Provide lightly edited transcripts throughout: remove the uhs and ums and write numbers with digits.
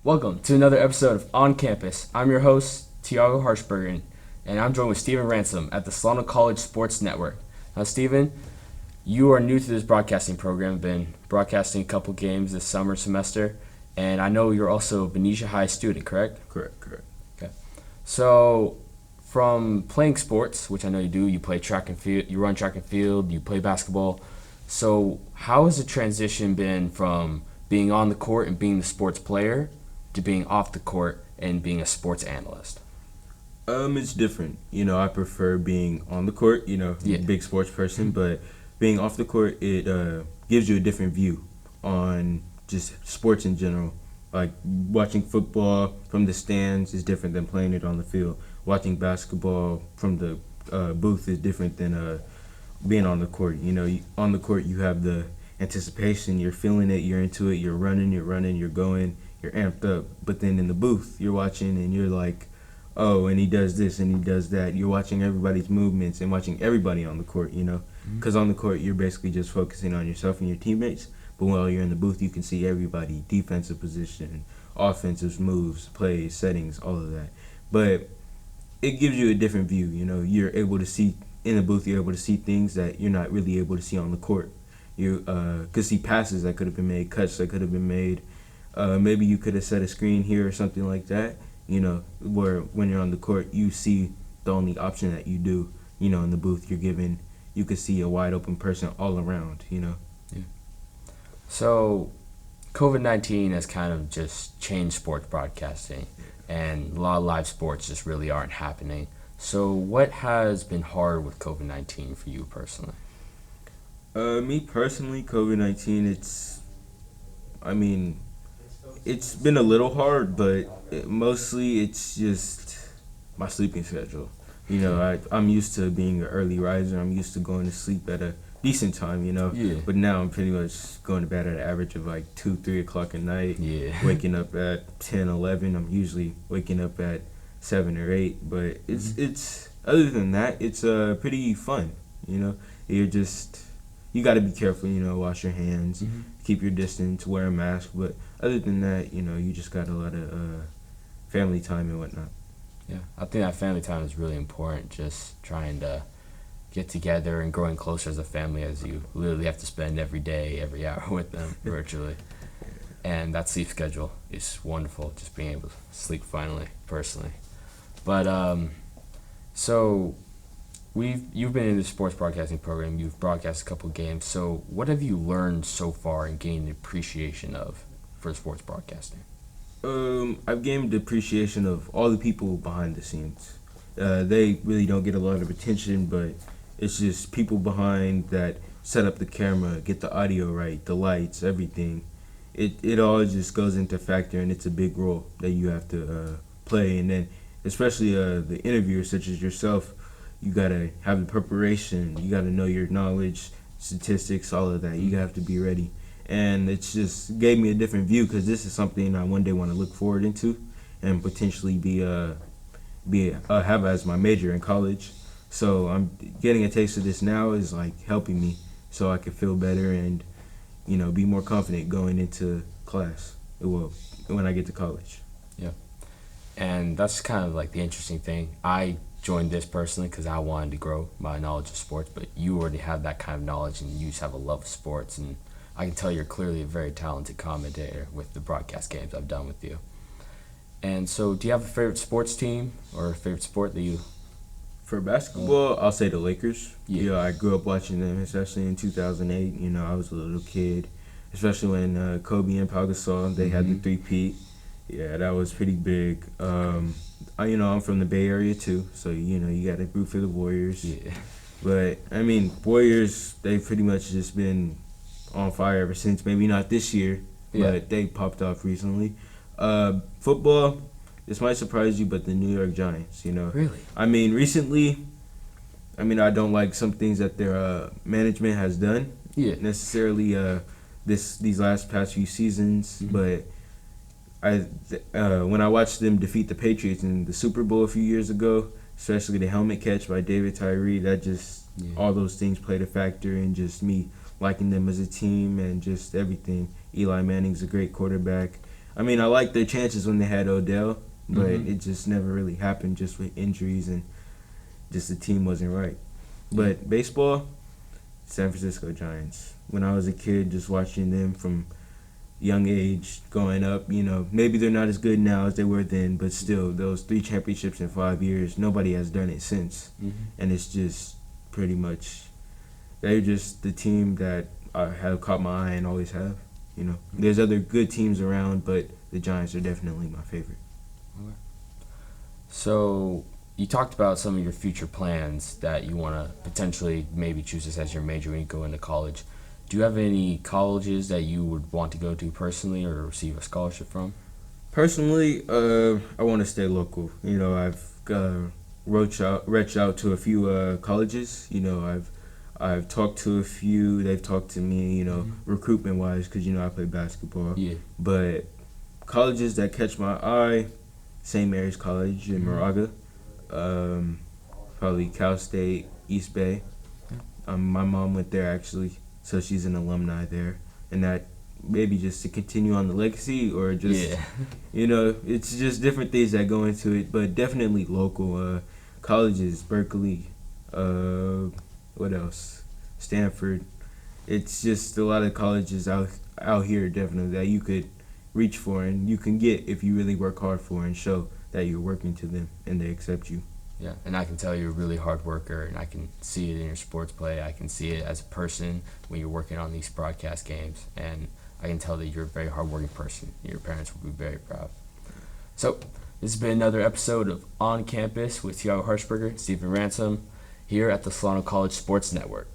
Welcome to another episode of On Campus. I'm your host, Tiago Haersberger, and I'm joined with Stephen Ransom at the Solano College Sports Network. Now, Stephen, you are new to this broadcasting program, been broadcasting a couple games this summer semester, and I know you're also a Benicia High student, correct? Correct. Okay. So, from playing sports, which I know you do, you play track and field, you run track and field, you play basketball. So, how has the transition been from being on the court and being the sports player to being off the court and being a sports analyst? It's different. I prefer being on the court, big sports person, but being off the court, it gives you a different view on just sports in general. Like watching football from the stands is different than playing it on the field. Watching basketball from the booth is different than being on the court. On the court you have the anticipation, you're feeling it, you're into it, you're running, you're going, you're amped up. But then in the booth, you're watching and you're like, oh, and he does this and he does that. You're watching everybody's movements and watching everybody on the court, because on the court you're basically just focusing on yourself and your teammates. But while you're in the booth, you can see everybody, defensive position, offensive moves, plays, settings, all of that. But it gives you a different view. You're able to see in the booth. You're able to see things that you're not really able to see on the court. You could see passes that could have been made, cuts that could have been made. Maybe you could have set a screen here or something like that. Where when you're on the court, you see the only option that you do. In the booth, you could see a wide open person all around. Yeah. So, COVID-19 has kind of just changed sports broadcasting, and a lot of live sports just really aren't happening. So, what has been hard with COVID-19 for you personally? Me personally, COVID-19, it's been a little hard, but mostly it's just my sleeping schedule. I'm used to being an early riser. I'm used to going to sleep at a decent time, Yeah. But now I'm pretty much going to bed at an average of like 2, 3 o'clock at night. Yeah. Waking up at 10, 11. I'm usually waking up at 7 or 8. But it's other than that, it's pretty fun. You got to be careful. Wash your hands, keep your distance, wear a mask. But other than that, you just got a lot of family time and whatnot. Yeah, I think that family time is really important. Just trying to get together and growing closer as a family, as you literally have to spend every day, every hour with them virtually. And that sleep schedule is wonderful, just being able to sleep finally, personally. But so you've been in the sports broadcasting program, you've broadcast a couple games. So what have you learned so far and gained appreciation of for sports broadcasting? I've gained appreciation of all the people behind the scenes. They really don't get a lot of attention, but it's just people behind that set up the camera, get the audio right, the lights, everything. It all just goes into factor, and it's a big role that you have to play. And then especially the interviewers such as yourself, you got to have the preparation. You got to know your knowledge, statistics, all of that. You have to be ready. And it's just gave me a different view, because this is something I one day want to look forward into and potentially have as my major in college. So I'm getting a taste of this now is like helping me so I can feel better and be more confident going into class. Well, when I get to college. Yeah. And that's kind of like the interesting thing. I joined this personally because I wanted to grow my knowledge of sports, but you already have that kind of knowledge and you just have a love of sports, and I can tell you're clearly a very talented commentator with the broadcast games I've done with you. And so, do you have a favorite sports team or a favorite sport that you... For basketball, I'll say the Lakers. Yeah. I grew up watching them, especially in 2008. I was a little kid, especially when Kobe and Pau Gasol, they had the three-peat. Yeah, that was pretty big. I'm from the Bay Area too, so you got to root for the Warriors. Yeah. But Warriors, they've pretty much just been on fire ever since. Maybe not this year, but they popped off recently. Football, this might surprise you, but the New York Giants. Really? Recently, I don't like some things that their management has done. Yeah. Necessarily, these past few seasons, but when I watched them defeat the Patriots in the Super Bowl a few years ago, especially the helmet catch by David Tyree, that just all those things played a factor in just me liking them as a team and just everything. Eli Manning's a great quarterback. I mean, I liked their chances when they had Odell, but it just never really happened just with injuries and just the team wasn't right. But baseball, San Francisco Giants. When I was a kid, just watching them from young age going up, maybe they're not as good now as they were then, but still, those 3 championships in 5 years, nobody has done it since. And it's just pretty much, they're just the team that I have caught my eye and always have. There's other good teams around, but the Giants are definitely my favorite. Okay. So you talked about some of your future plans that you want to potentially maybe choose this as your major when you go into college. Do you have any colleges that you would want to go to personally or receive a scholarship from? Personally, I want to stay local. I've reached out to a few colleges. I've talked to a few. They've talked to me, recruitment-wise, because, I play basketball. Yeah. But colleges that catch my eye, St. Mary's College in Moraga, probably Cal State, East Bay. My mom went there, actually, so she's an alumni there. And that maybe just to continue on the legacy or just, it's just different things that go into it. But definitely local colleges, Berkeley, what else? Stanford. It's just a lot of colleges out here definitely that you could reach for and you can get if you really work hard for and show that you're working to them and they accept you. Yeah, and I can tell you're a really hard worker, and I can see it in your sports play. I can see it as a person when you're working on these broadcast games, and I can tell that you're a very hard-working person. Your parents will be very proud. So this has been another episode of On Campus with Tiago Haersberger and Stephen Ransom here at the Solano College Sports Network.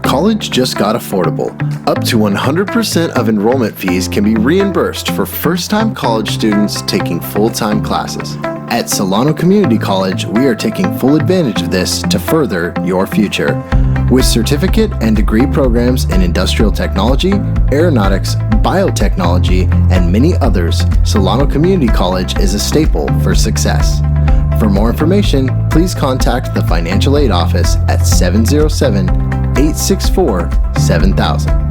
College just got affordable. Up to 100% of enrollment fees can be reimbursed for first-time college students taking full-time classes. At Solano Community College, we are taking full advantage of this to further your future. With certificate and degree programs in industrial technology, aeronautics, biotechnology, and many others, Solano Community College is a staple for success. For more information, please contact the Financial Aid Office at 707-864-7000.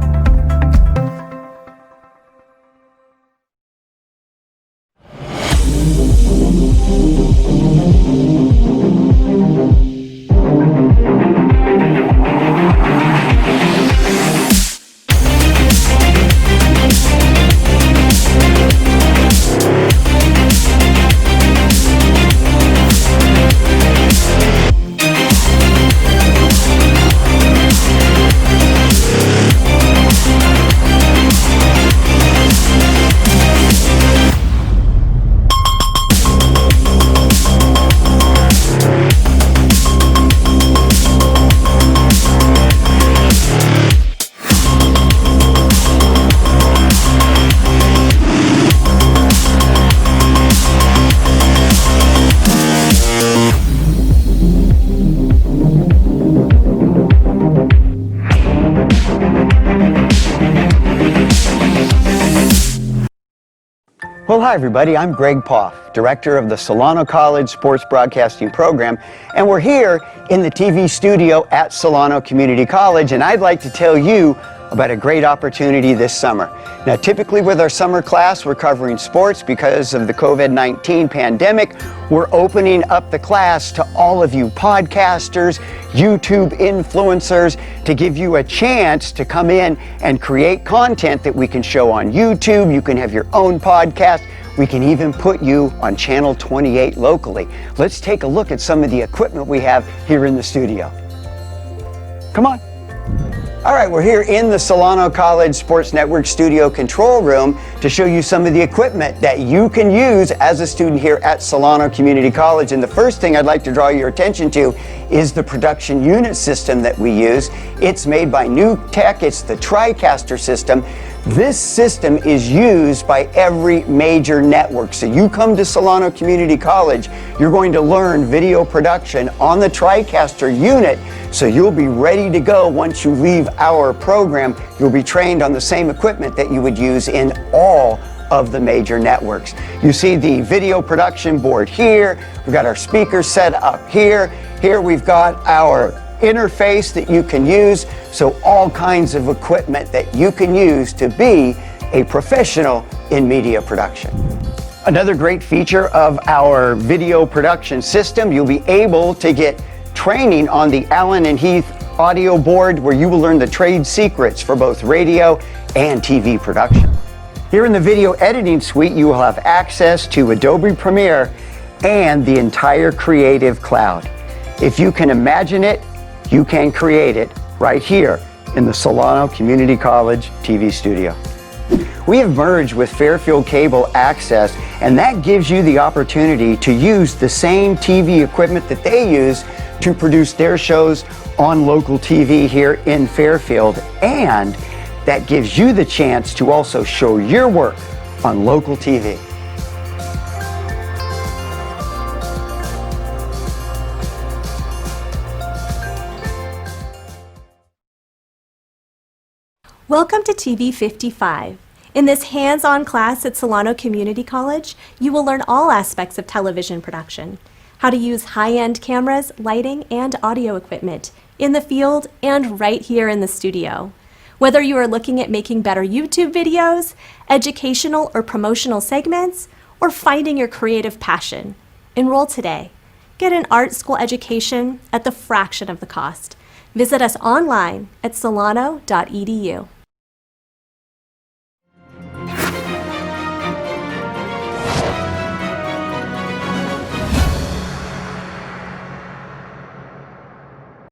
Well, hi everybody, I'm Greg Poff, Director of the Solano College Sports Broadcasting Program, and we're here in the TV studio at Solano Community College, and I'd like to tell you about a great opportunity this summer. Now, typically with our summer class, we're covering sports because of the COVID-19 pandemic. We're opening up the class to all of you podcasters, YouTube influencers, to give you a chance to come in and create content that we can show on YouTube. You can have your own podcast. We can even put you on Channel 28 locally. Let's take a look at some of the equipment we have here in the studio. Come on. All right, we're here in the Solano College Sports Network studio control room to show you some of the equipment that you can use as a student here at Solano Community College. And the first thing I'd like to draw your attention to is the production unit system that we use. It's made by New Tech. It's the TriCaster system. This system is used by every major network. So you come to Solano Community College, you're going to learn video production on the TriCaster unit, so you'll be ready to go once you leave our program. You'll be trained on the same equipment that you would use in all of the major networks. You see the video production board here. We've got our speakers set up here. Here we've got our interface that you can use. So all kinds of equipment that you can use to be a professional in media production. Another great feature of our video production system, you'll be able to get training on the Allen and Heath audio board, where you will learn the trade secrets for both radio and TV production. Here in the video editing suite, you will have access to Adobe Premiere and the entire Creative Cloud. If you can imagine it, you can create it right here in the Solano Community College TV studio. We have merged with Fairfield Cable Access, and that gives you the opportunity to use the same TV equipment that they use to produce their shows on local TV here in Fairfield, and that gives you the chance to also show your work on local TV. Welcome to TV 55. In this hands-on class at Solano Community College, you will learn all aspects of television production, how to use high-end cameras, lighting, and audio equipment in the field and right here in the studio. Whether you are looking at making better YouTube videos, educational or promotional segments, or finding your creative passion, enroll today. Get an art school education at the fraction of the cost. Visit us online at solano.edu.